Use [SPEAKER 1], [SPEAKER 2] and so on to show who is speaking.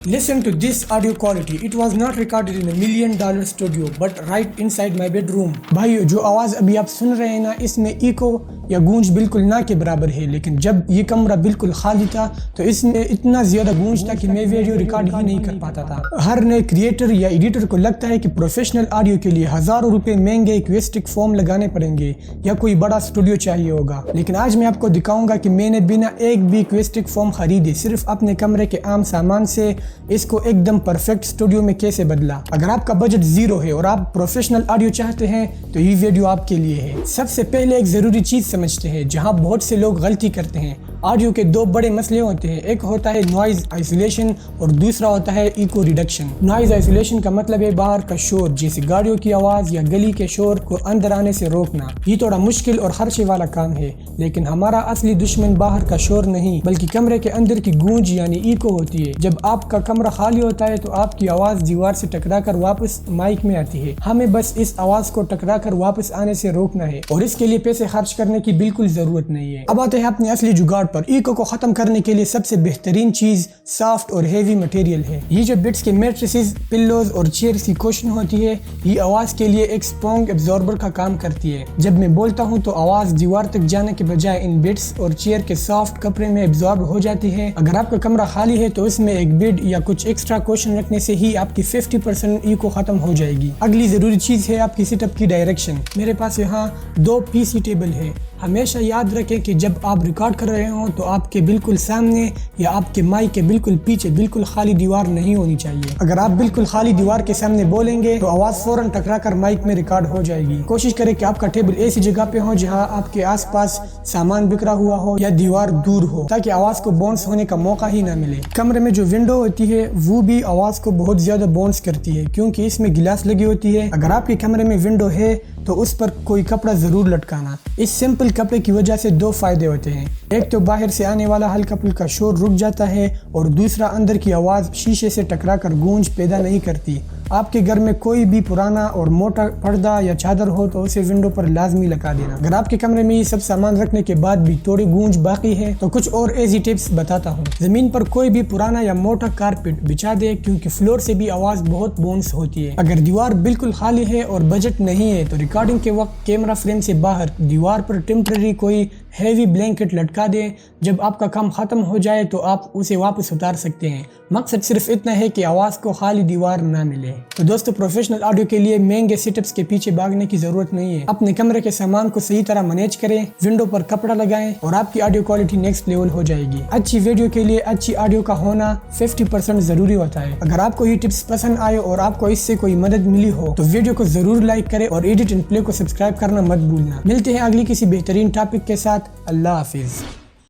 [SPEAKER 1] Listen to this audio quality. It was not recorded in $1 million studio, but right inside my bedroom. भाइयों, जो आवाज़ अभी आप सुन रहे हैं ना, इसमें इको या गूंज बिल्कुल ना के बराबर है। लेकिन जब ये कमरा बिल्कुल खाली था तो इसमें इतना ज़्यादा गूंज था कि मैं वीडियो रिकॉर्ड ही नहीं कर पाता था। हर नए क्रिएटर या एडिटर को लगता है कि प्रोफेशनल ऑडियो के लिए हज़ारों रुपए महंगे एक्वेस्टिक फॉर्म लगाने पड़ेंगे या कोई बड़ा स्टूडियो चाहिए होगा। लेकिन आज मैं आपको दिखाऊंगा कि मैंने बिना एक भी एक्वेस्टिक फॉर्म खरीदे सिर्फ अपने कमरे के आम सामान से इसको एकदम परफेक्ट स्टूडियो में कैसे बदला। अगर आपका बजट जीरो है और आप प्रोफेशनल ऑडियो चाहते हैं तो ये वीडियो आपके लिए है। सबसे पहले एक ज़रूरी चीज़ समझते हैं जहां बहुत से लोग गलती करते हैं। ऑडियो के दो बड़े मसले होते हैं, एक होता है नॉइज़ आइसोलेशन और दूसरा होता है इको रिडक्शन। नॉइज़ आइसोलेशन का मतलब है बाहर का शोर, जैसे गाड़ियों की आवाज़ या गली के शोर को अंदर आने से रोकना। ये थोड़ा मुश्किल और खर्चे वाला काम है, लेकिन हमारा असली दुश्मन बाहर का शोर नहीं बल्कि कमरे के अंदर की गूंज यानी इको होती है। जब आपका कमरा खाली होता है तो आपकी आवाज़ दीवार से टकराकर वापस माइक में आती है। हमें बस इस आवाज़ को टकराकर वापस आने से रोकना है और इसके लिए पैसे खर्च करने की बिल्कुल ज़रूरत नहीं है। अब आते हैं अपने असली जुगाड़ पर। इको को खत्म करने के लिए सबसे बेहतरीन चीज सॉफ्ट और हेवी मटेरियल है। ये जो बिट्स के मैट्रेसेस, पिल्लोज और चेयर्स की कुशन होती है, ये आवाज के लिए एक स्पॉन्ग एब्जॉर्बर का काम करती है। जब मैं बोलता हूँ तो आवाज दीवार तक जाने के बजाय इन बिट्स और चेयर के सॉफ्ट कपड़े में एब्जॉर्ब हो जाती है। अगर आपका कमरा खाली है तो इसमें एक बेड या कुछ एक्स्ट्रा कुशन रखने से ही आपकी 50% इको खत्म हो जाएगी। अगली जरूरी चीज है आपकी सेटअप की डायरेक्शन। मेरे पास यहाँ 2 पीसी टेबल है। हमेशा याद रखें कि जब आप रिकॉर्ड कर रहे हो तो आपके बिल्कुल सामने या आपके माइक के बिल्कुल पीछे बिल्कुल खाली दीवार नहीं होनी चाहिए। अगर आप बिल्कुल खाली दीवार के सामने बोलेंगे तो आवाज़ फौरन टकराकर माइक में रिकॉर्ड हो जाएगी। कोशिश करें कि आपका टेबल ऐसी जगह पे हो जहां आपके आसपास सामान बिखरा हुआ हो या दीवार दूर हो, ताकि आवाज़ को बाउंस होने का मौका ही ना मिले। कमरे में जो विंडो होती है वो भी आवाज़ को बहुत ज़्यादा बाउंस करती है क्योंकि इसमें गिलास लगी होती है। अगर आपके कमरे में विंडो है तो उस पर कोई कपड़ा ज़रूर लटकाना। इस सिंपल कपड़े की वजह से 2 फायदे होते हैं। एक तो बाहर से आने वाला हल्का फुल्का शोर रुक जाता है और दूसरा अंदर की आवाज़ शीशे से टकराकर गूंज पैदा नहीं करती। आपके घर में कोई भी पुराना और मोटा पर्दा या चादर हो तो उसे विंडो पर लाजमी लगा देना। अगर आपके कमरे में ये सब सामान रखने के बाद भी थोड़ी गूंज बाकी है तो कुछ और इजी टिप्स बताता हूँ। जमीन पर कोई भी पुराना या मोटा कारपेट बिछा दे क्योंकि फ्लोर से भी आवाज़ बहुत बाउंस होती है। अगर दीवार बिल्कुल खाली है और बजट नहीं है तो रिकॉर्डिंग के वक्त कैमरा फ्रेम से बाहर दीवार पर टेम्पररी कोई हैवी ब्लैंकेट लटका दें। जब आपका काम खत्म हो जाए तो आप उसे वापस उतार सकते हैं। मकसद सिर्फ इतना है कि आवाज़ को खाली दीवार ना मिले। तो दोस्तों, प्रोफेशनल ऑडियो के लिए महंगे सेटअप्स के पीछे भागने की जरूरत नहीं है। अपने कमरे के सामान को सही तरह मैनेज करें, विंडो पर कपड़ा लगाएं और आपकी ऑडियो क्वालिटी नेक्स्ट लेवल हो जाएगी। अच्छी वीडियो के लिए अच्छी ऑडियो का होना 50% जरूरी होता है। अगर आपको ये टिप्स पसंद आए और आपको इससे कोई मदद मिली हो तो वीडियो को जरूर लाइक करें और एडिट एंड प्ले को सब्सक्राइब करना मत भूलना। मिलते हैं अगली किसी बेहतरीन टॉपिक के साथ। अल्लाह हाफिज।